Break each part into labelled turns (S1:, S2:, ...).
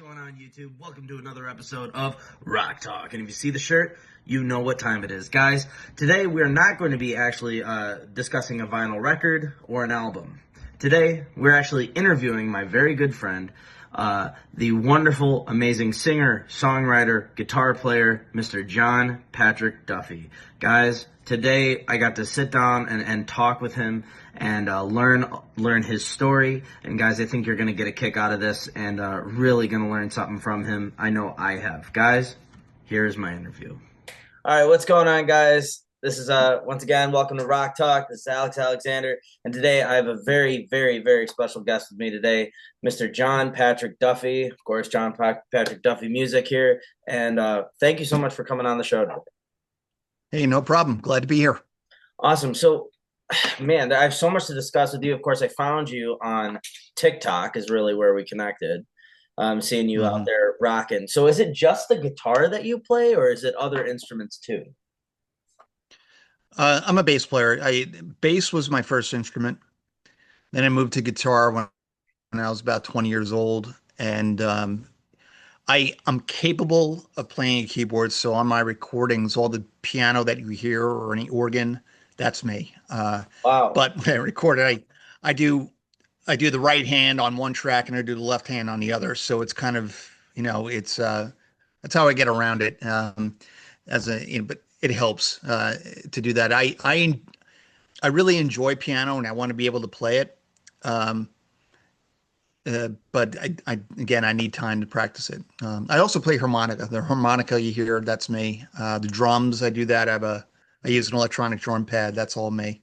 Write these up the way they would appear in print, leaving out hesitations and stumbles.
S1: going on, YouTube? Welcome to another episode of Rock Talk. And if you see the shirt, you know what time it is. Guys, today we are not going to be actually discussing a vinyl record or an album. Today, we're actually interviewing my very good friend, the wonderful, amazing singer, songwriter, guitar player, Mr. John Patrick Duffy. Guys, today I got to sit down and talk with him and learn his story. And guys, I think you're going to get a kick out of this and really going to learn something from him. I know I have. Guys, here's my interview. All right, what's going on, guys? This is, once again, welcome to Rock Talk. This is Alex Alexander. And today I have a very, very, very special guest with me today, Mr. John Patrick Duffy. Of course, John Patrick Duffy Music here. And thank you so much for coming on the show today.
S2: Hey, no problem. Glad to be here.
S1: Awesome. So, man, I have so much to discuss with you. Of course, I found you on TikTok is really where we connected. Seeing you out there rocking. So is it just the guitar that you play or is it other instruments too?
S2: I'm a bass player. Bass was my first instrument. Then I moved to guitar when I was about 20 years old. And I'm capable of playing a keyboard. So on my recordings, all the piano that you hear or any organ, that's me.
S1: Wow.
S2: But when I record it, I do the right hand on one track and I do the left hand on the other. So it's kind of, it's that's how I get around it. But it helps to do that. I really enjoy piano and I want to be able to play it. But I need time to practice it. I also play harmonica. The harmonica you hear, that's me. The drums, I do that. I use an electronic drum pad. That's all me.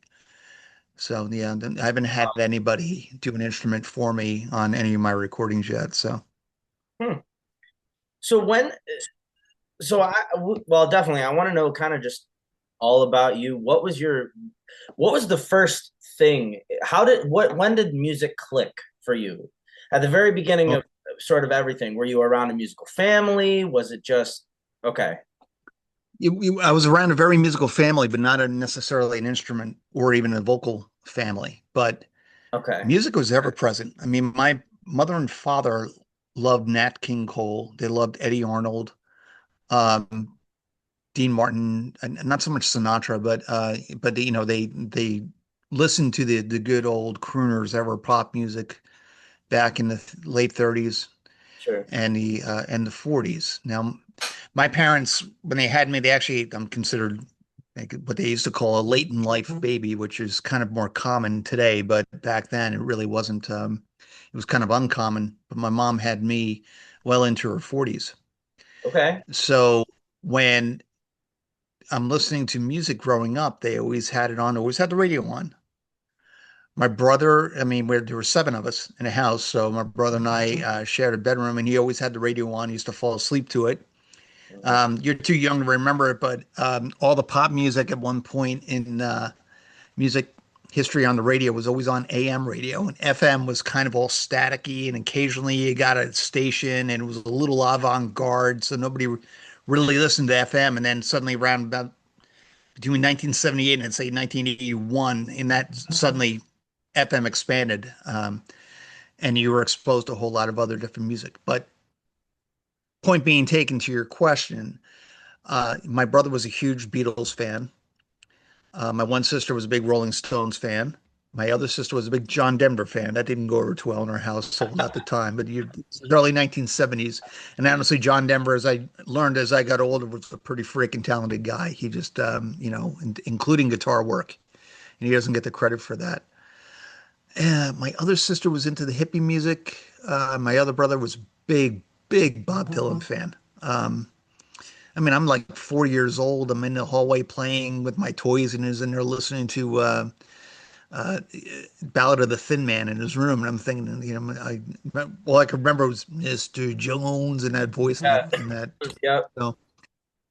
S2: So yeah, I haven't had anybody do an instrument for me on any of my recordings yet. So
S1: Hmm. So well, definitely, I want to know kind of just all about you. What was the first thing? When did music click for you? At the very beginning
S2: oh,
S1: of sort of everything, were you around a musical family? Was it just, okay,
S2: I was around a very musical family, but not necessarily an instrument or even a vocal family. But
S1: okay,
S2: music was ever present. I mean, my mother and father loved Nat King Cole. They loved Eddie Arnold, um, Dean Martin, and not so much Sinatra, but they listened to the good old crooners that were pop music back in the late 30s
S1: sure.
S2: and the 40s. Now, my parents, when they had me, they actually I'm considered like what they used to call a late in life baby, which is kind of more common today, but back then it really wasn't. It was kind of uncommon. But my mom had me well into her 40s.
S1: Okay.
S2: So when I'm listening to music growing up, they always had it on, always had the radio on. My brother, I mean, there were seven of us in a house, so my brother and I shared a bedroom, and he always had the radio on. He used to fall asleep to it. You're too young to remember it, but all the pop music at one point in music history on the radio was always on AM radio, and FM was kind of all staticky, and occasionally you got a station, and it was a little avant-garde, so nobody really listened to FM. And then suddenly, around about between 1978 and say 1981, in that suddenly FM expanded, and you were exposed to a whole lot of other different music. But point being taken to your question, my brother was a huge Beatles fan. My one sister was a big Rolling Stones fan. My other sister was a big John Denver fan. That didn't go over too well in our household at the time, but early 1970s. And honestly, John Denver, as I learned as I got older, was a pretty freaking talented guy. He just, including guitar work, and he doesn't get the credit for that. My other sister was into the hippie music. My other brother was big Bob Dylan fan. I mean, I'm like 4 years old. I'm in the hallway playing with my toys, and he's in there listening to uh, Ballad of the Thin Man in his room. And I'm thinking, all I could remember was Mr. Jones and that voice and
S1: Yeah.
S2: that.
S1: Yep.
S2: So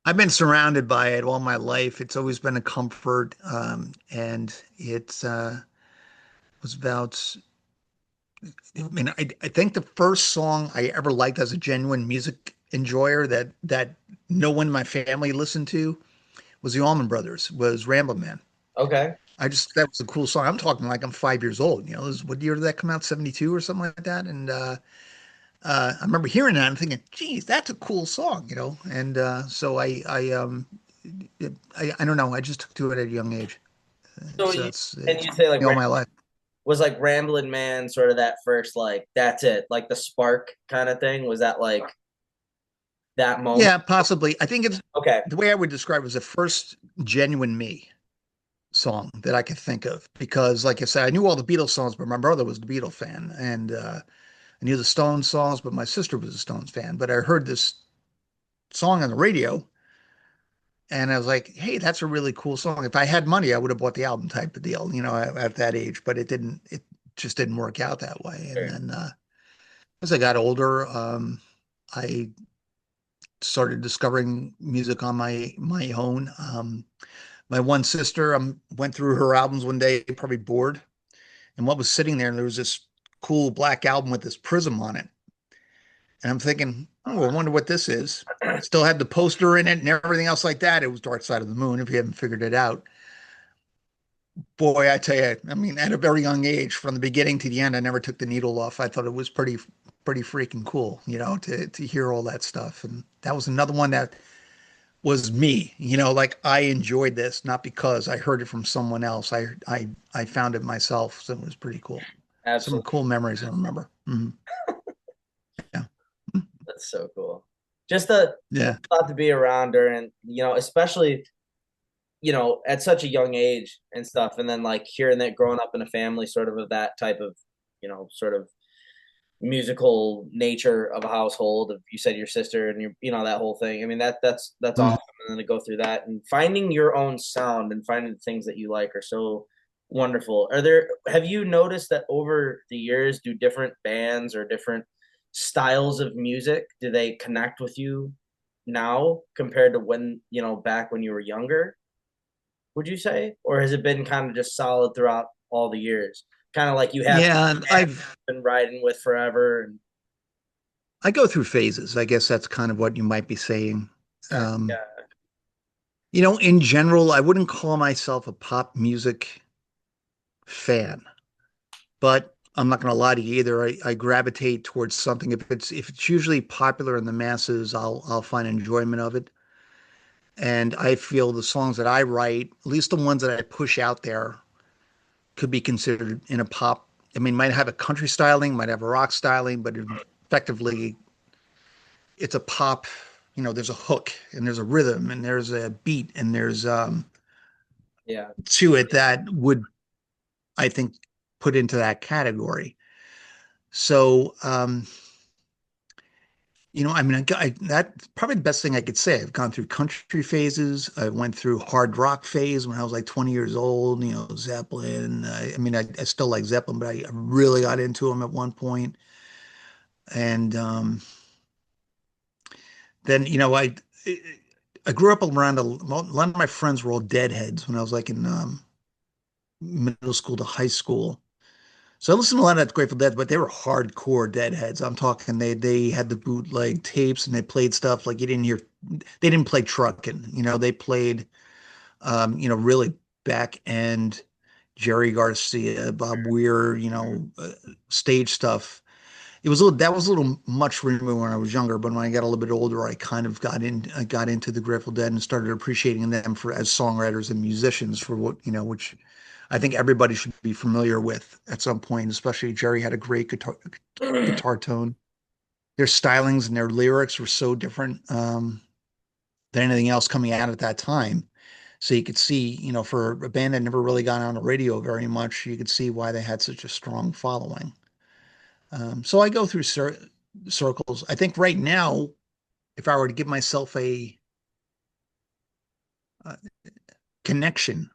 S2: I've been surrounded by it all my life. It's always been a comfort, and it was about. I mean, I think the first song I ever liked as a genuine music enjoyer that no one in my family listened to was the Allman Brothers, was Ramblin' Man.
S1: Okay.
S2: That was a cool song. I'm talking like I'm 5 years old. What year did that come out? 72 or something like that. And I remember hearing that and thinking, geez, that's a cool song, And so I don't know. I just took to it at a young age.
S1: So
S2: So
S1: you and
S2: it's
S1: you say like
S2: all my life.
S1: was like Ramblin' Man sort of that first like that's it, like the spark kind of thing? Was that like that moment?
S2: Yeah, possibly. I think it's
S1: Okay.
S2: the way I would describe it was the first genuine me song that I could think of because, like I said, I knew all the Beatles songs, but my brother was the Beatles fan, and I knew the Stones songs, but my sister was a Stones fan. But I heard this song on the radio, and I was like, "Hey, that's a really cool song." If I had money, I would have bought the album, type of deal, at that age. But it didn't. It just didn't work out that way. And
S1: Sure.
S2: then as I got older, I started discovering music on my own. My one sister, went through her albums one day, probably bored, and what was sitting there, and there was this cool black album with this prism on it. And I'm thinking, oh, I wonder what this is. Still had the poster in it and everything else like that. It was Dark Side of the Moon, if you haven't figured it out. Boy, I tell you, I mean, at a very young age, from the beginning to the end, I never took the needle off. I thought it was pretty freaking cool, to hear all that stuff. And that was another one that was me, like I enjoyed this, not because I heard it from someone else. I found it myself, so it was pretty cool. Some
S1: Absolutely.
S2: cool memories I remember. Yeah.
S1: That's so cool. Just a
S2: Yeah.
S1: thought to be around during, especially, at such a young age and stuff. And then like hearing that growing up in a family sort of that type of, sort of musical nature of a household. If you said your sister and that whole thing. I mean, that's
S2: Mm.
S1: awesome. And then to go through that and finding your own sound and finding the things that you like are so wonderful. Have you noticed that over the years, do different bands or different styles of music, do they connect with you now compared to when, back when you were younger, would you say? Or has it been kind of just solid throughout all the years? Kind of like you have
S2: Yeah,
S1: been riding with forever and
S2: I go through phases. I guess that's kind of what you might be saying. Um,
S1: yeah.
S2: in general, I wouldn't call myself a pop music fan, but I'm not going to lie to you either. I gravitate towards something if it's usually popular in the masses, I'll find enjoyment of it. And I feel the songs that I write, at least the ones that I push out there, could be considered in a pop. I mean, might have a country styling, might have a rock styling, but effectively it's a pop. There's a hook and there's a rhythm and there's a beat and there's
S1: Yeah.
S2: to it that would, I think, put into that category. So, I mean, that's probably the best thing I could say. I've gone through country phases. I went through hard rock phase when I was like 20 years old, Zeppelin. I mean, I still like Zeppelin, but I really got into them at one point. And then, I grew up around a lot of my friends were all deadheads when I was like in middle school to high school. So I listened to a lot of that Grateful Dead, but they were hardcore Deadheads. I'm talking they had the bootleg tapes and they played stuff like you didn't hear. They didn't play trucking, they played really back end Jerry Garcia, Bob Weir, stage stuff. That was a little much for me when I was younger, but when I got a little bit older, I kind of I got into the Grateful Dead and started appreciating them for as songwriters and musicians for what, which I think everybody should be familiar with at some point, especially Jerry had a great guitar tone. Their stylings and their lyrics were so different than anything else coming out at that time. So you could see, for a band that never really got on the radio very much, you could see why they had such a strong following. So I go through circles. I think right now, if I were to give myself a uh, connection,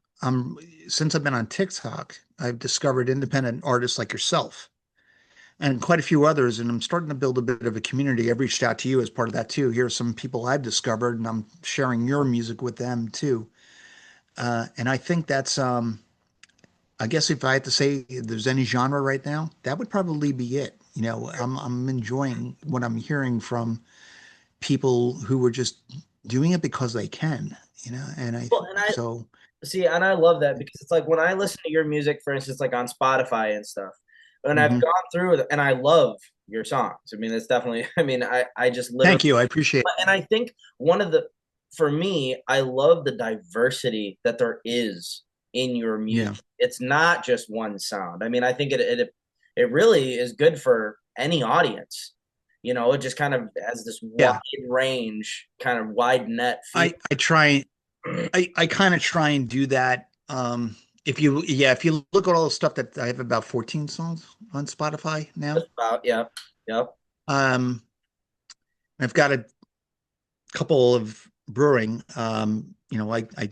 S2: since I've been on TikTok, I've discovered independent artists like yourself and quite a few others, and I'm starting to build a bit of a community. I've reached out to you as part of that too. Here are some people I've discovered, and I'm sharing your music with them too. And I think that's, I guess if I had to say if there's any genre right now, that would probably be it. I'm enjoying what I'm hearing from people who were just doing it because they can, and
S1: Well, and I
S2: so
S1: see, and I love that because it's like when I listen to your music, for instance, like on Spotify and stuff, and I've
S2: Hmm.
S1: gone through it, and I love your songs. I mean, it's definitely. I mean, I just literally,
S2: Thank you. I appreciate
S1: and I think one of the, for me, I love the diversity that there is in your
S2: it. Yeah.
S1: music. It's not just one sound. I mean, I think it really is good for any audience. You know, it just kind of has this wide
S2: Yeah.
S1: range, kind of wide net feel.
S2: I try I kind of try and do that. If you look at all the stuff that I have about 14 songs on Spotify now.
S1: Just about, yep, yep.
S2: Um, I've got a couple of brewing. I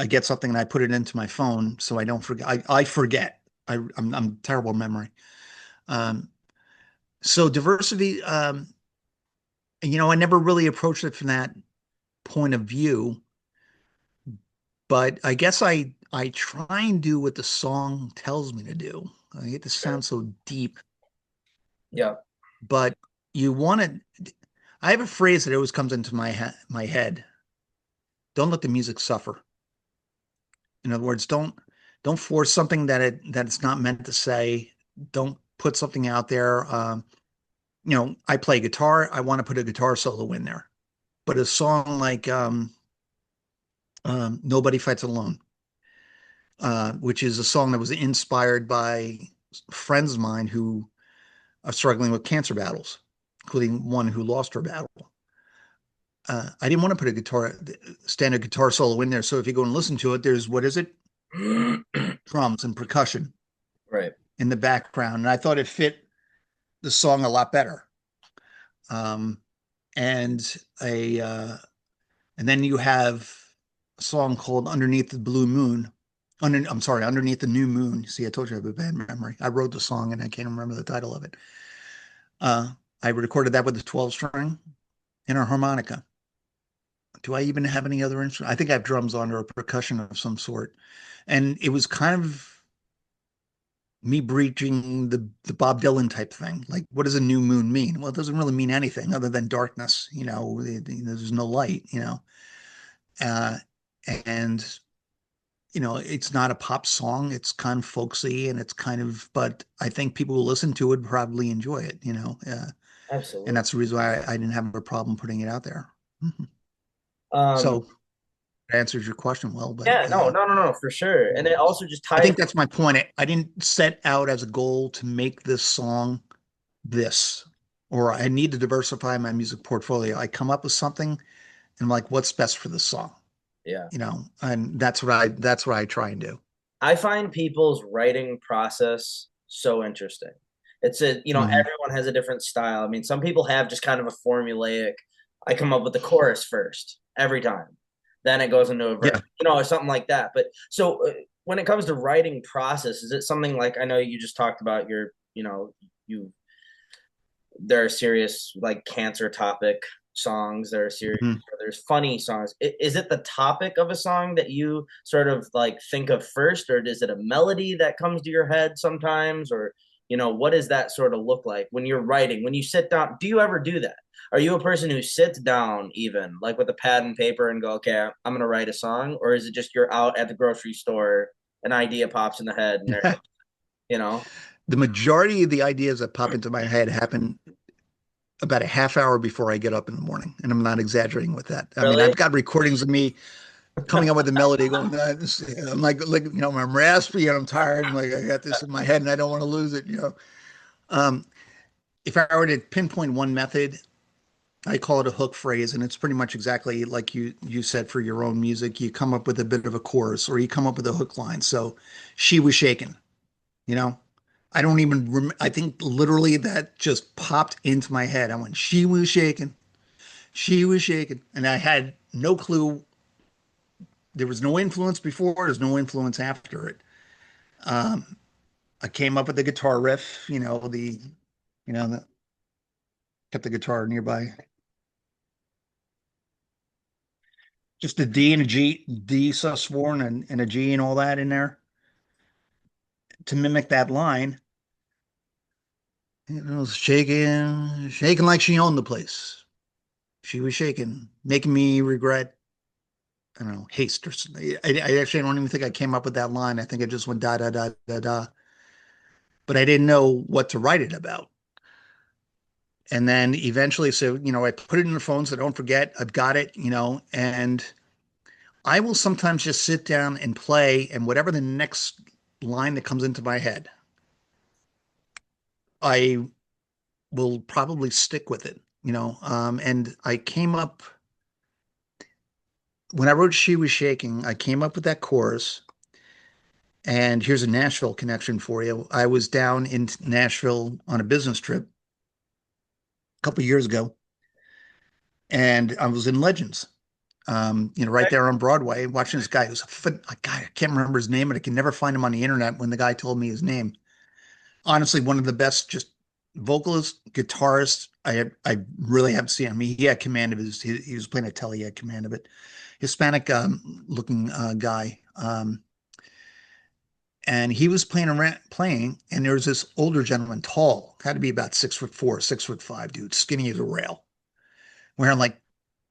S2: get something and I put it into my phone so I don't forget. I forget. I'm terrible memory. Um, so diversity, I never really approached it from that point of view, but I guess I try and do what the song tells me to do. I hate to sound so deep,
S1: Yep.
S2: but you want to. I have a phrase that always comes into my head. Don't let the music suffer. In other words, don't force something that it's not meant to say. Don't put something out there. I play guitar. I want to put a guitar solo in there. But a song like "Nobody Fights Alone," which is a song that was inspired by friends of mine who are struggling with cancer battles, including one who lost her battle. I didn't want to put standard guitar solo in there. So if you go and listen to it, there's what is it? Drums and percussion
S1: Right.
S2: in the background, and I thought it fit the song a lot better. Um, and a and then you have a song called "Underneath the Blue Moon." I'm sorry, "Underneath the New Moon." See, I told you I have a bad memory. I wrote the song and I can't remember the title of it. I recorded that with a 12 string and a harmonica. Do I even have any other instrument? I think I have drums on or a percussion of some sort. And it was kind of me breaching the Bob Dylan type thing. Like, what does a new moon mean? Well, it doesn't really mean anything other than darkness. There's no light. Uh, and it's not a pop song. It's kind of folksy and it's kind of, but I think people who listen to it probably enjoy it. And
S1: Absolutely.
S2: that's the reason why I didn't have a problem putting it out there. Mhm.
S1: Um,
S2: So that answers your question well, but
S1: yeah, no, no, no, no, for sure. And it also just
S2: I
S1: ties.
S2: think that's my point. I didn't set out as a goal to make this song this, or I need to diversify my music portfolio. I come up with something and I'm like, what's best for this song?
S1: Yeah.
S2: And that's what I try and do.
S1: I find people's writing process so interesting.
S2: Hmm.
S1: Everyone has a different style. I mean, some people have just kind of a formulaic, I come up with the chorus first every time. Then it goes into a verse,
S2: Yeah.
S1: or something like that. But so when it comes to writing process, is it something like, I know you just talked about you there are serious like cancer topic songs, there are serious,
S2: Mhm.
S1: there's funny songs. Is it the topic of a song that you sort of like think of first, or is it a melody that comes to your head sometimes, or what does that sort of look like when you're writing, when you sit down? Do you ever do that? Are you a person who sits down even like with a pad and paper and go, okay, I'm gonna write a song, or is it just you're out at the grocery store, an idea pops in the head and there, you know
S2: The majority of the ideas that pop into my head happen about a half hour before I get up in the morning, and I'm not exaggerating with that. I mean,
S1: really?
S2: I've got recordings of me coming up with a melody, going, I'm like, I'm raspy and I'm tired, and like I got this in my head, and I don't want to lose it. Um, if I were to pinpoint one method, I call it a hook phrase, and it's pretty much exactly like you said for your own music. You come up with a bit of a chorus, or you come up with a hook line. So, she was shaking. You know, I don't even. I think literally that just popped into my head. I went, she was shaking. She was shaking, and I had no clue. There was no influence before. There's no influence after it. Um, I came up with the guitar riff. Kept the guitar nearby. Just a D and a G, D sus4 and a G and all that in there to mimic that line. It was shaking, shaking like she owned the place. She was shaking, making me regret, I don't know, haste or something. I actually don't even think I came up with that line. I think I just went da da da da da. but I didn't know what to write it about. And then eventually, so, I put it in the phone so I don't forget. I've got it, and I will sometimes just sit down and play, and whatever the next line that comes into my head, I will probably stick with it, and I came up, when I wrote She Was Shaking, I came up with that chorus. And here's a Nashville connection for you. I was down in Nashville on a business trip a couple of years ago, and I was in Legends, right there on Broadway, watching this guy who's a guy, I can't remember his name, and I can never find him on the internet when the guy told me his name. Honestly, one of the best just vocalists, guitarists I really haven't seen him. He had command of he was playing a telly, he had command of it. Hispanic looking guy. And he was playing, and there was this older gentleman, tall, had to be about 6'4", 6'5", dude, skinny as a rail, wearing like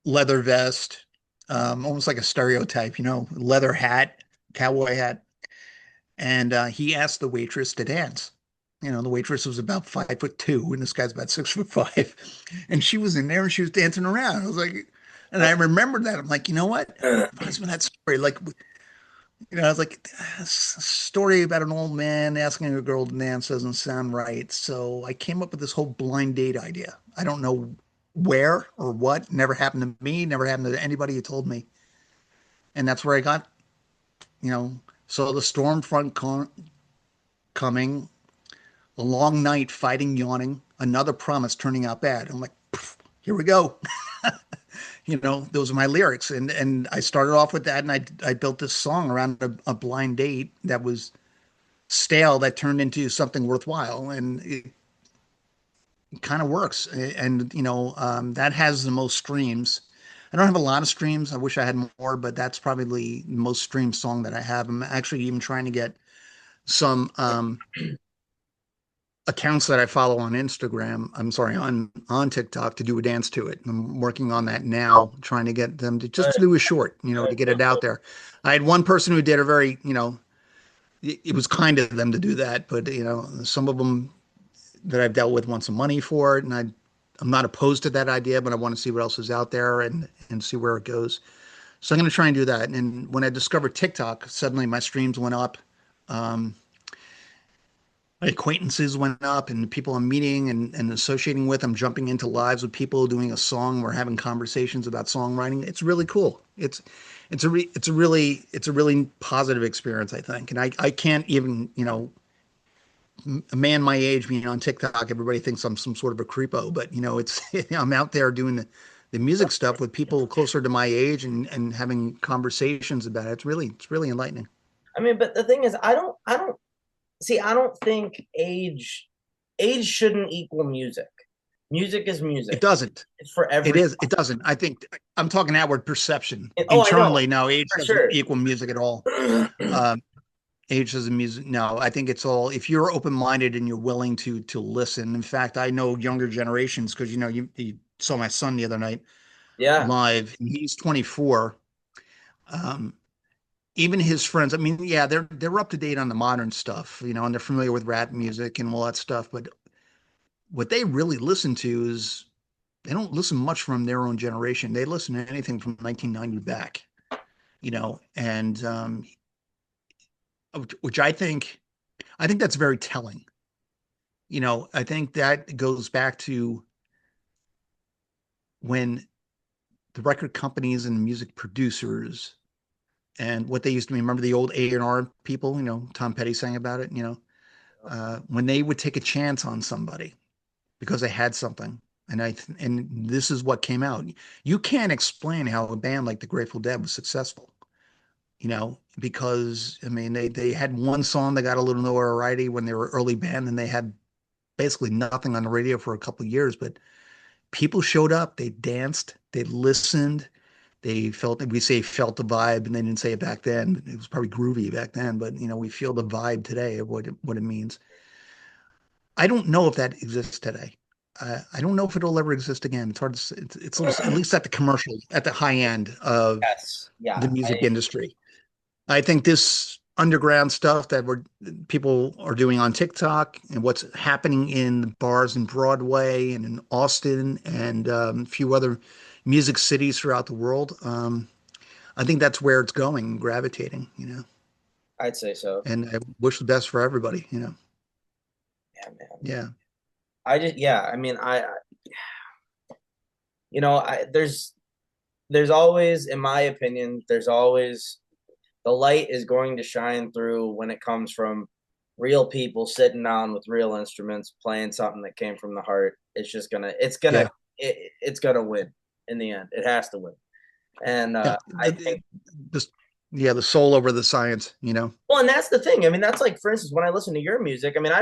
S2: leather vest, almost like a stereotype, leather hat, cowboy hat. And he asked the waitress to dance. The waitress was about 5'2", and this guy's about 6'5", and she was in there and she was dancing around. I was like, and I remembered that. I'm like, you know what? Reminds me of that story. Like, I was like, a story about an old man asking a girl to dance doesn't sound right. So I came up with this whole blind date idea. I don't know where or what. Never happened to me. Never happened to anybody who told me. And that's where I got, you know, so the storm front coming, a long night fighting, yawning, another promise turning out bad. I'm like, here we go. Those are my lyrics. And I started off with that, and I built this song around a blind date that was stale that turned into something worthwhile, and it kind of works. And that has the most streams. I don't have a lot of streams. I wish I had more, but that's probably the most streamed song that I have. I'm actually even trying to get some accounts that I follow on Instagram, I'm sorry, on TikTok, to do a dance to it. I'm working on that now, trying to get them to just to do a short, to get it out there. I had one person who did a very, it was kind of them to do that, but some of them that I've dealt with want some money for it, and I'm not opposed to that idea, but I want to see what else is out there and see where it goes. So I'm going to try and do that. And when I discovered TikTok, suddenly my streams went up. Um, my acquaintances went up, and the people I'm meeting and associating with. I'm jumping into lives with people doing a song. We're having conversations about songwriting. It's really cool. It's a really positive experience, I think. And I can't even, a man my age being on TikTok, everybody thinks I'm some sort of a creepo, but it's I'm out there doing the music stuff with people closer to my age and having conversations about it. It's really enlightening.
S3: I mean, but the thing is, I don't see. I don't think age shouldn't equal music. Music is
S2: It
S3: music.
S2: doesn't.
S3: It's for
S2: It
S3: every.
S2: is. It doesn't. I think I'm talking outward perception.
S3: Oh, I know
S2: Internally, no, age
S3: for
S2: doesn't
S3: sure.
S2: equal music at all. Um, age doesn't music. No, I think it's all if you're open-minded and you're willing to listen. In fact, I know younger generations because you saw my son the other night
S3: Yeah,
S2: live. And he's 24. Um, Even his friends. I mean, yeah, they're up to date on the modern stuff, and they're familiar with rap music and all that stuff. But what they really listen to is they don't listen much from their own generation. They listen to anything from 1990 back, and which I think that's very telling. I think that goes back to when the record companies and music producers and what they used to be. Remember the old A&R people? Tom Petty sang about it. When they would take a chance on somebody because they had something. And this is what came out. You can't explain how a band like the Grateful Dead was successful, because I mean they had one song that got a little notoriety when they were early band, and they had basically nothing on the radio for a couple of years. But people showed up, they danced, they listened, they felt we say felt the vibe, and they didn't say it back then. It was probably groovy back then, but we feel the vibe today of what it means. I don't know if that exists today. I don't know if it'll ever exist again. It's hard to say. It's at least at the commercial, at the high end of
S3: yes,
S2: the
S3: yeah.
S2: music industry. I think this underground stuff that people are doing on TikTok and what's happening in bars in Broadway and in Austin and a few other music cities throughout the world. I think that's where it's going, gravitating,
S3: I'd say so.
S2: and I wish the best for everybody.
S3: Yeah, man.
S2: Yeah.
S3: Yeah, I mean, there's always, in my opinion, there's always the light is going to shine through when it comes from real people sitting down with real instruments playing something that came from the heart.
S2: Yeah.
S3: It's gonna win in the end. It has to win. And
S2: Yeah.
S3: I think,
S2: Just, yeah, the soul over the science.
S3: well, and that's the thing. I mean, that's like, for instance, when I listen to your music, I mean,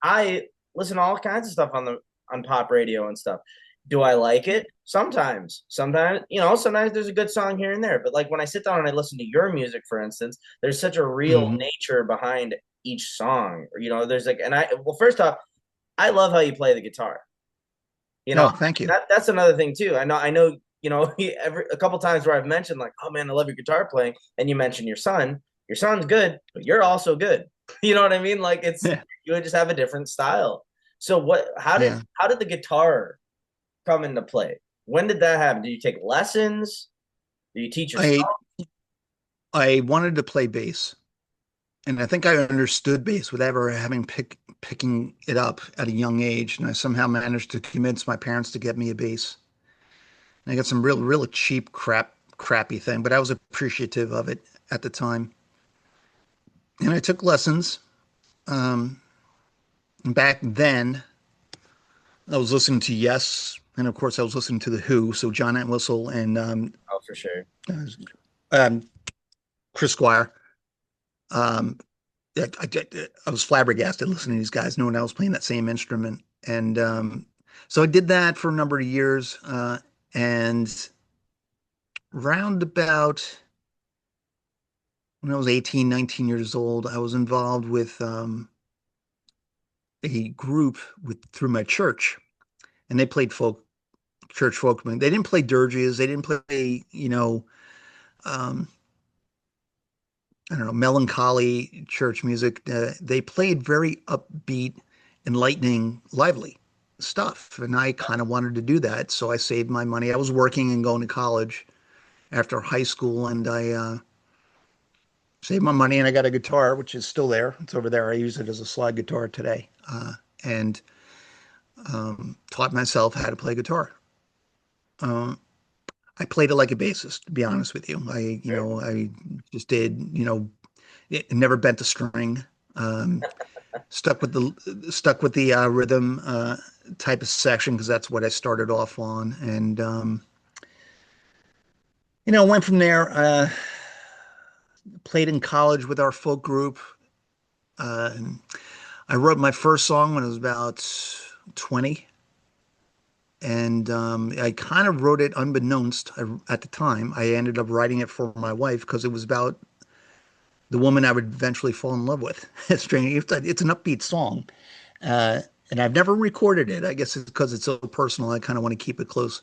S3: I listen to all kinds of stuff on pop radio and stuff. Do I like it? Sometimes. Sometimes there's a good song here and there. But like when I sit down and I listen to your music, for instance, there's such a real
S2: Hmm.
S3: nature behind each song. There's like, well, first off, I love how you play the guitar. You know,
S2: Oh, thank you.
S3: that's another thing too. I know, a couple times where I've mentioned like, oh man, I love your guitar playing, and you mention your son. Your son's good, but you're also good. You know what I mean? Like
S2: Yeah.
S3: you just have a different style. So what?
S2: Yeah.
S3: How did the guitar come into play? When did that happen? Did you take lessons? Do you teach yourself?
S2: I I wanted to play bass, and I think I understood bass without ever having picking it up at a young age, and I somehow managed to convince my parents to get me a bass. And I got some real cheap crappy thing, but I was appreciative of it at the time. And I took lessons. Um, and back then, I was listening to Yes, and of course, I was listening to The Who, so John Entwistle and
S3: Oh, for sure.
S2: uh, um, Chris Squire. Um, I was flabbergasted listening to these guys. No one else playing that same instrument, and so I did that for a number of years. And round about when I was 18, 19 years old, I was involved with a group through my church, and they played church folk music. They didn't play dirges. They didn't play, um, I don't know, melancholy church music. They played very upbeat, enlightening, lively stuff. And I kind of wanted to do that. So I saved my money. I was working and going to college after high school, and I saved my money and I got a guitar, which is still there. It's over there. I use it as a slide guitar today. And taught myself how to play guitar. Um, I played it like a bassist, to be honest with you.
S3: Sure.
S2: I just did, it never bent a string. Um, stuck with the rhythm type of section because that's what I started off on, and went from there. Played in college with our folk group. Uh, I wrote my first song when I was about 20, and I kind of wrote it unbeknownst at the time. I ended up writing it for my wife because it was about the woman I would eventually fall in love with. It's strange. It's an upbeat song, uh, and I've never recorded it. I guess it's because it's so personal. I kind of want to keep it close.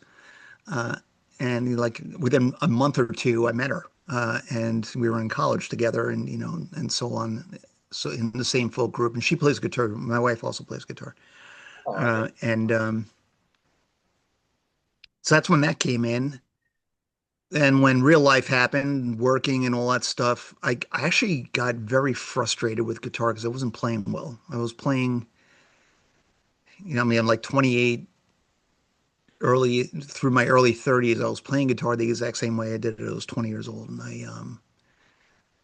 S2: Uh, and like within a month or two, I met her, and we were in college together, and and so on. So in the same folk group, and she plays guitar. My wife also plays guitar,
S3: Oh, yeah.
S2: and so that's when that came in. And when real life happened, working and all that stuff, I actually got very frustrated with guitar because I wasn't playing well. I was playing, I mean, I'm like 28, early through my early 30s. I was playing guitar the exact same way I did it. I was 20 years old, and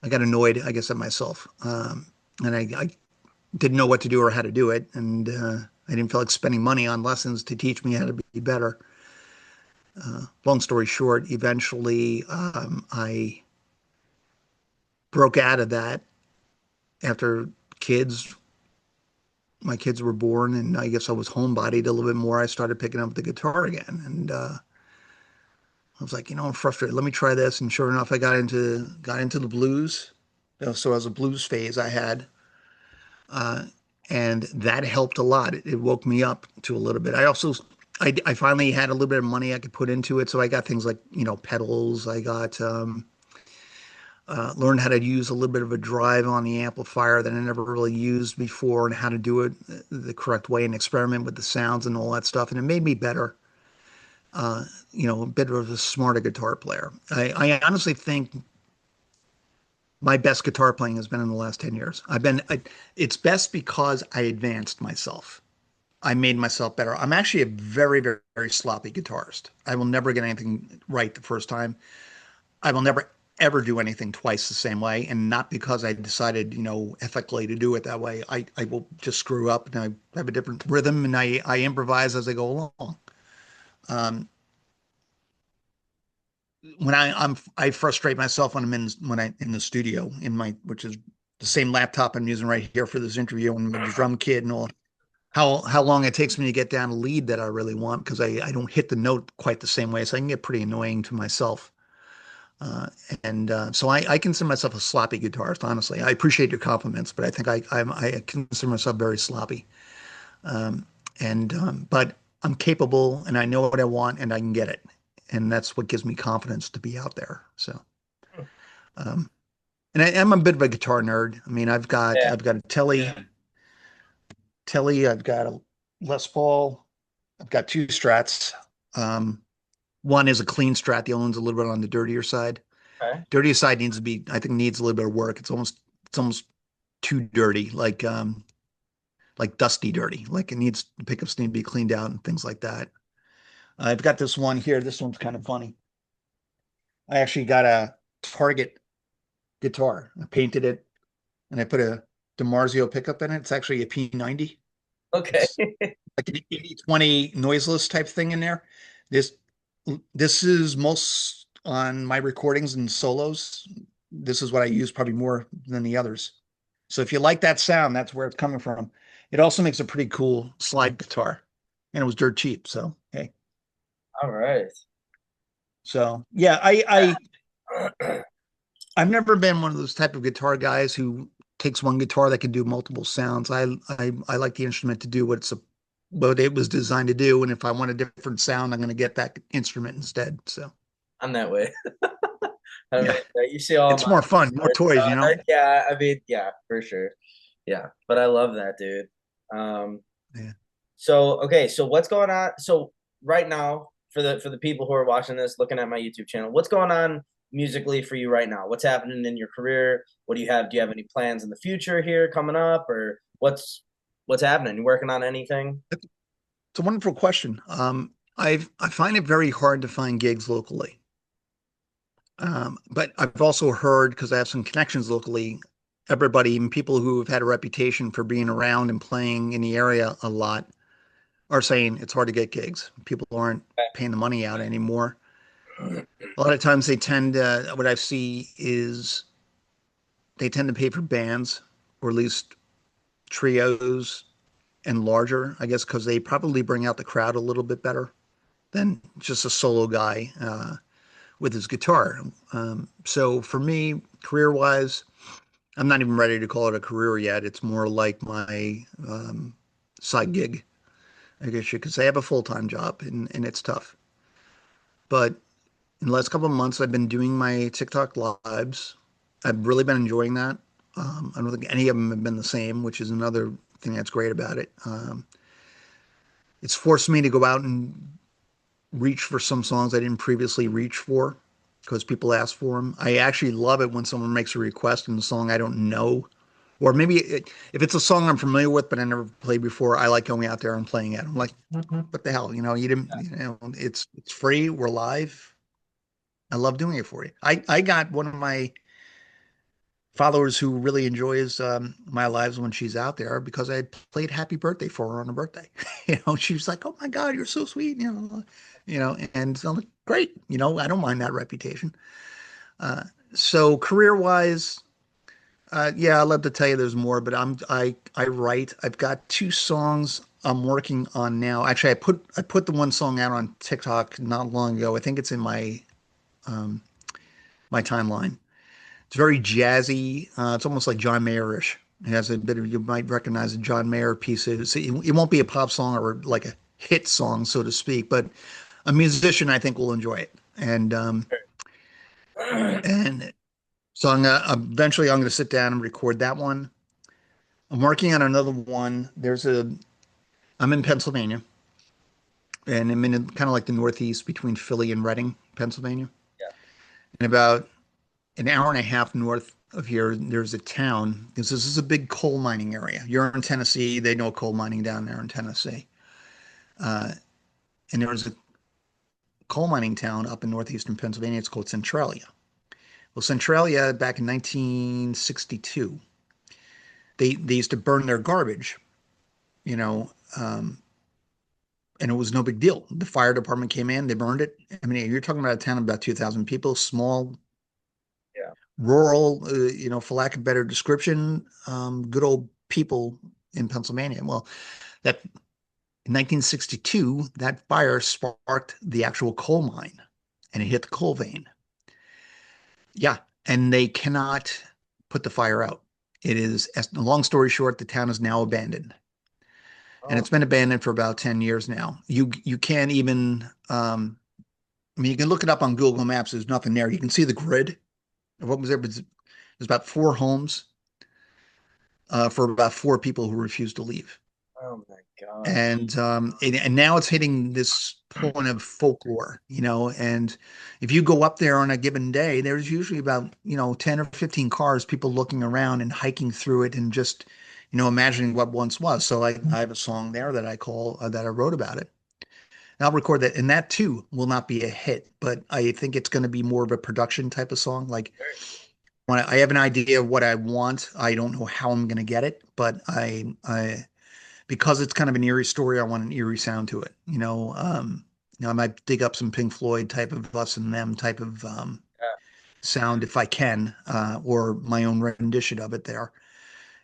S2: I got annoyed, I guess, at myself, and I didn't know what to do or how to do it, and I didn't feel like spending money on lessons to teach me how to be better. Long story short, eventually I broke out of that after kids. My kids were born, and I guess I was homebodied a little bit more. I started picking up the guitar again, and I was like, I'm frustrated. Let me try this. And sure enough, I got into the blues. So as a blues phase I had, uh, and that helped a lot. It woke me up to a little bit. I finally had a little bit of money I could put into it, so I got things like pedals. I got learned how to use a little bit of a drive on the amplifier that I never really used before, and how to do it the correct way and experiment with the sounds and all that stuff. And it made me better, a bit of a smarter guitar player. I honestly think my best guitar playing has been in the last 10 years. It's best because I advanced myself. I made myself better. I'm actually a very, very, very sloppy guitarist. I will never get anything right the first time. I will never ever do anything twice the same way. And not because I decided, ethically to do it that way. I will just screw up and I have a different rhythm and I improvise as I go along. Um, when I frustrate myself when I'm in the studio which is the same laptop I'm using right here for this interview, and with the drum kit and all, how long it takes me to get down a lead that I really want, because I don't hit the note quite the same way. So I can get pretty annoying to myself. Uh, so I consider myself a sloppy guitarist, honestly. I appreciate your compliments, but I think I consider myself very sloppy. Um, but I'm capable and I know what I want and I can get it. And that's what gives me confidence to be out there. So, um, and I'm a bit of a guitar nerd. I mean,
S3: Yeah.
S2: I've got a Telly, I've got a Les Paul, I've got two Strats. Um, One is a clean Strat, the other one's a little bit on the dirtier side.
S3: Okay.
S2: Dirtier side I think needs a little bit of work. It's almost too dirty, like dusty dirty. Like it needs the pickups need to be cleaned out and things like that. I've got this one here. This one's kind of funny. I actually got a Target guitar. I painted it and I put a DiMarzio pickup in it. It's actually a P90.
S3: Okay.
S2: It's like an 80/20 noiseless type thing in there. This this is most on my recordings and solos. This is what I use probably more than the others. So if you like that sound, that's where it's coming from. It also makes a pretty cool slide guitar, and it was dirt cheap. So hey,
S3: All right.
S2: so yeah, I've never been one of those type of guitar guys who takes one guitar that can do multiple sounds. I like the instrument to do what it was designed to do, and if I want a different sound, I'm going to get that instrument instead. So
S3: I'm that way. I mean,
S2: yeah,
S3: you see all
S2: it's
S3: my
S2: more fun, more toys,
S3: yeah, I mean, yeah, for sure. Yeah, but I love that, dude. Um,
S2: Yeah.
S3: so okay, so what's going on? So right now, for the people who are watching this, looking at my YouTube channel, what's going on musically for you right now? What's happening in your career? What do you have? Do you have any plans in the future here coming up, or what's happening? You working on anything?
S2: It's a wonderful question. I find it very hard to find gigs locally. But I've also heard, because I have some connections locally, everybody, even people who have had a reputation for being around and playing in the area a lot, are saying it's hard to get gigs. People aren't paying the money out anymore. A lot of times what I see is they tend to pay for bands, or at least trios and larger, I guess, because they probably bring out the crowd a little bit better than just a solo guy with his guitar. So for me, career wise, I'm not even ready to call it a career yet. It's more like my side gig, I guess you could say. I have a full time job and it's tough. But in the last couple of months, I've been doing my TikTok lives. I've really been enjoying that. I don't think any of them have been the same, which is another thing that's great about it. It's forced me to go out and reach for some songs I didn't previously reach for because people ask for them. I actually love it when someone makes a request in a song I don't know, or maybe if it's a song I'm familiar with but I never played before. I like going out there and playing it. I'm like, what the hell, you didn't, it's free. We're live. I love doing it for you. I got one of my followers who really enjoys my lives when she's out there because I played Happy Birthday for her on her birthday. She was like, "Oh my God, you're so sweet," and so I'm like, great. I don't mind that reputation. Uh, so career wise, yeah, I'd love to tell you there's more, but I write. I've got two songs I'm working on now. Actually, I put the one song out on TikTok not long ago. I think it's in um, my timeline. It's very jazzy. It's almost like John Mayer-ish. It has a bit of, you might recognize the John Mayer pieces. It won't be a pop song or like a hit song, so to speak, but a musician I think will enjoy it. And So eventually I'm gonna sit down and record that one. I'm working on another one. I'm in Pennsylvania, and I'm in kind of like the Northeast between Philly and Reading, Pennsylvania.
S3: Yeah.
S2: And about an hour and a half north of here, there's a town, because this is a big coal mining area. You're in Tennessee, they know coal mining down there in Tennessee. Uh, and there was a coal mining town up in northeastern Pennsylvania. It's called Centralia. Well, Centralia, back in 1962, they used to burn their garbage, you know, and it was no big deal. The fire department came in, they burned it. I mean, you're talking about a town of about 2,000 people, small,
S3: Yeah.
S2: rural, for lack of better description, good old people in Pennsylvania. Well, that in 1962, that fire sparked the actual coal mine and it hit the coal vein. Yeah, and they cannot put the fire out. It is, long story short, the town is now abandoned. And
S3: Oh,
S2: it's been abandoned for about 10 years now. You can't even I mean, you can look it up on Google Maps. There's nothing there. You can see the grid of what was there, but there's about four homes for about four people who refused to leave.
S3: oh my God.
S2: And now it's hitting this point of folklore, and if you go up there on a given day, there's usually about, 10 or 15 cars, people looking around and hiking through it and just, imagining what once was. So I have a song there that that I wrote about it. And I'll record that. And that too will not be a hit, but I think it's going to be more of a production type of song. Like when I have an idea of what I want, I don't know how I'm going to get it, but because it's kind of an eerie story, I want an eerie sound to it. I might dig up some Pink Floyd type of us and them type of
S3: Yeah.
S2: sound if I can, or my own rendition of it there.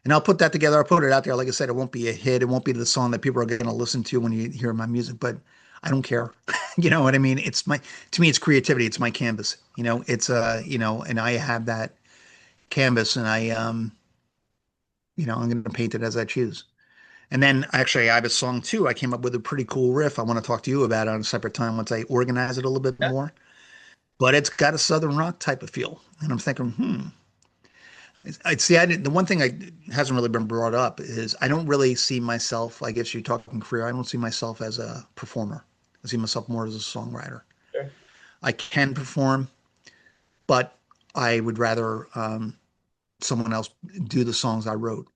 S2: And I'll put that together. I'll put it out there. Like I said, it won't be a hit. It won't be the song that people are going to listen to when you hear my music, but I don't care. You know what I mean? To me, it's creativity. It's my canvas. And I have that canvas and I'm going to paint it as I choose. And then actually, I have a song too. I came up with a pretty cool riff. I want to talk to you about it on a separate time once I organize it a little bit
S3: Yeah.
S2: more. But it's got a Southern rock type of feel. And I'm thinking, I see. The one thing I hasn't really been brought up is I don't really see myself. I guess you're talking career. I don't see myself as a performer. I see myself more as a songwriter.
S3: Sure.
S2: I can perform, but I would rather someone else do the songs I wrote.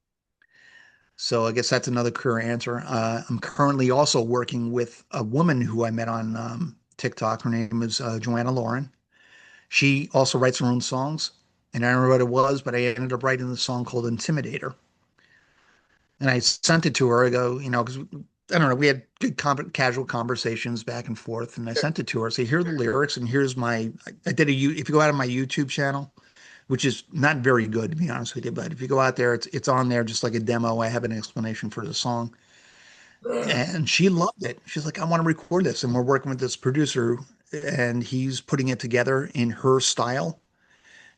S2: So I guess that's another career answer. I'm currently also working with a woman who I met on TikTok. Her name is Joanna Lauren. She also writes her own songs, and I don't know what it was, but I ended up writing the song called Intimidator. And I sent it to her. I go, because I don't know, we had good casual conversations back and forth, and I
S3: Sure.
S2: sent it to her. I say, here are the lyrics, and here's my. I did if you go out on my YouTube channel, which is not very good to be honest with you, but if you go out there, it's on there just like a demo. I have an explanation for the song, and she loved it. She's like, I want to record this, and we're working with this producer, and he's putting it together in her style.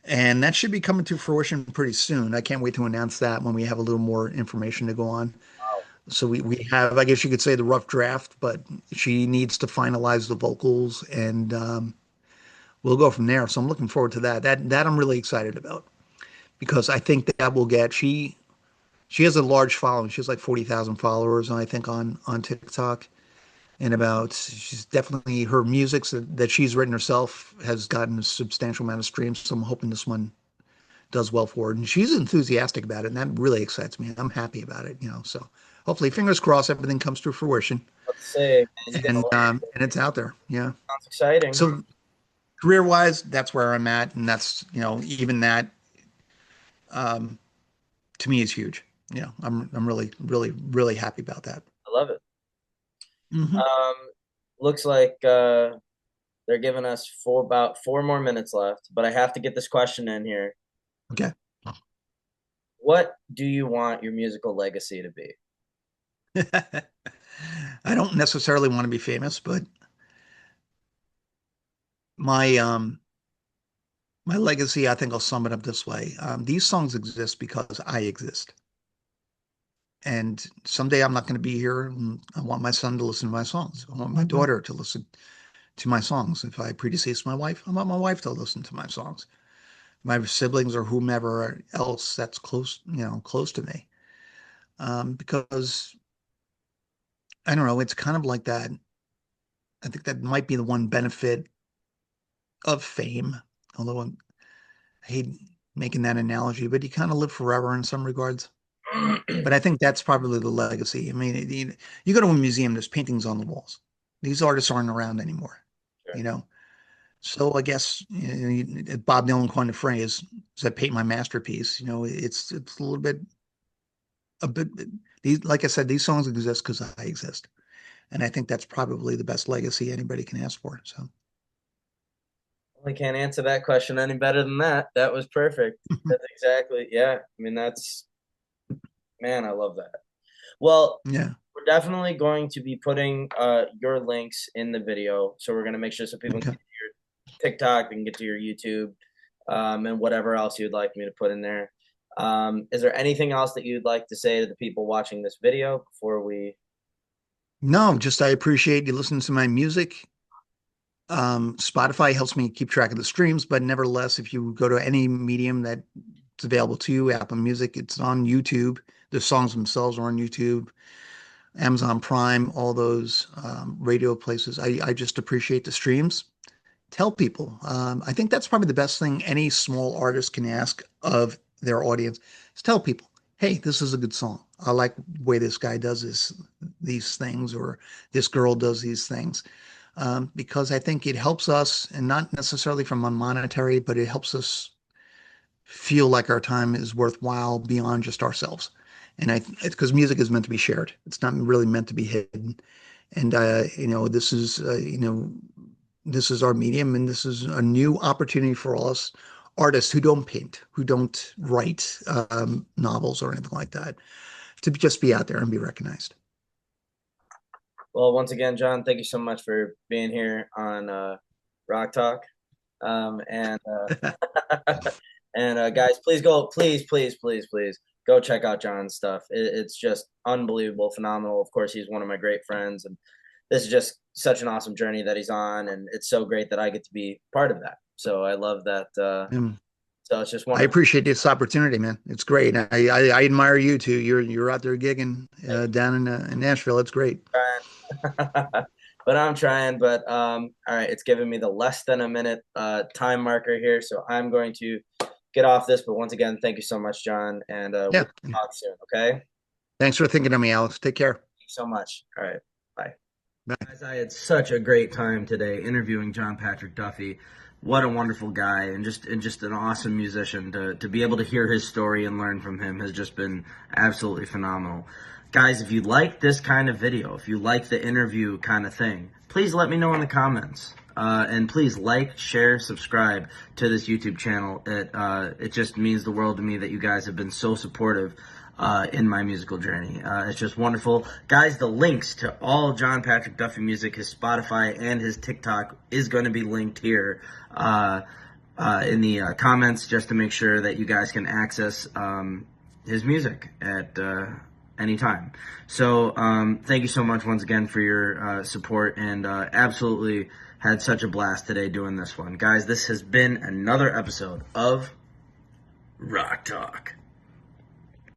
S2: And that should be coming to fruition pretty soon. I can't wait to announce that when we have a little more information to go on.
S3: Wow.
S2: So we have, I guess you could say, the rough draft, but she needs to finalize the vocals, and we'll go from there. So I'm looking forward to that. That I'm really excited about because I think that will get she has a large following. She has like 40,000 followers, I think, on TikTok. And she's definitely her music that she's written herself has gotten a substantial amount of streams. So I'm hoping this one does well for her. And she's enthusiastic about it, and that really excites me. I'm happy about it. So hopefully, fingers crossed, everything comes to fruition,
S3: Let's say, man, you got a lot.
S2: and it's out there. Yeah.
S3: Sounds exciting.
S2: So career wise, that's where I'm at, and that's even that um, to me is huge. I'm really really really happy about that.
S3: I love it.
S2: Hmm.
S3: Um, looks like they're giving us about 4 more minutes left, but I have to get this question in here.
S2: Okay.
S3: What do you want your musical legacy to be?
S2: I don't necessarily want to be famous, but my my legacy, I think I'll sum it up this way. These songs exist because I exist. And someday I'm not going to be here. And I want my son to listen to my songs. I want my daughter to listen to my songs. If I predecease my wife, I want my wife to listen to my songs. my siblings or whomever else that's close to me. Because I don't know, it's kind of like that. I think that might be the one benefit of fame, although I hate making that analogy, but you kind of live forever in some regards. But I think that's probably the legacy. I mean, you go to a museum, there's paintings on the walls. These artists aren't around anymore,
S3: Sure.
S2: you know. So I guess Bob Dylan coined the phrase, "said paint my masterpiece." It's a bit. These, like I said, these songs exist because I exist, and I think that's probably the best legacy anybody can ask for. So,
S3: I can't answer that question any better than that. That was perfect. That's exactly, yeah. I mean, man, I love that. Well,
S2: yeah,
S3: we're definitely going to be putting your links in the video. So we're going to make sure so people can
S2: okay.
S3: get to your TikTok, they can get to your YouTube, and whatever else you'd like me to put in there. Is there anything else that you'd like to say to the people watching this video before we?
S2: No, just I appreciate you listening to my music. Spotify helps me keep track of the streams, but nevertheless, if you go to any medium that's available to you, Apple Music, it's on YouTube. The songs themselves are on YouTube, Amazon Prime, all those radio places. I just appreciate the streams. Tell people. I think that's probably the best thing any small artist can ask of their audience is tell people, hey, this is a good song. I like the way this guy does these things, or this girl does these things. Because I think it helps us, and not necessarily from a monetary, but it helps us feel like our time is worthwhile beyond just ourselves. And it's because music is meant to be shared. It's not really meant to be hidden. And this is our medium, and this is a new opportunity for us artists who don't paint, who don't write novels or anything like that, to just be out there and be recognized.
S3: Well, once again, John, thank you so much for being here on Rock Talk. And and guys, please go, please go check out John's stuff. It's just unbelievable, phenomenal. Of course, he's one of my great friends, and this is just such an awesome journey that he's on, and it's so great that I get to be part of that. So I love that.
S2: And
S3: So it's just
S2: I
S3: wonderful.
S2: appreciate this opportunity, man. It's great. I admire you too. You're out there gigging down in Nashville. It's great.
S3: But I'm trying. But all right, it's giving me the less than a minute time marker here, so I'm going to get off this. But once again, thank you so much, John, and
S2: Yeah.
S3: we'll talk soon. Okay.
S2: Thanks for thinking of me, Alex. Take care.
S3: Thank you so much. All right. Bye.
S2: Bye.
S1: Guys, I had such a great time today interviewing John Patrick Duffy. What a wonderful guy, and just an awesome musician. To be able to hear his story and learn from him has just been absolutely phenomenal. Guys, if you like this kind of video, if you like the interview kind of thing, please let me know in the comments. And please like, share, subscribe to this YouTube channel. It just means the world to me that you guys have been so supportive in my musical journey. It's just wonderful. Guys, the links to all John Patrick Duffy music, his Spotify and his TikTok is going to be linked here in the comments, just to make sure that you guys can access his music at any time. So thank you so much once again for your support, and absolutely had such a blast today doing this one. Guys, this has been another episode of Rock Talk.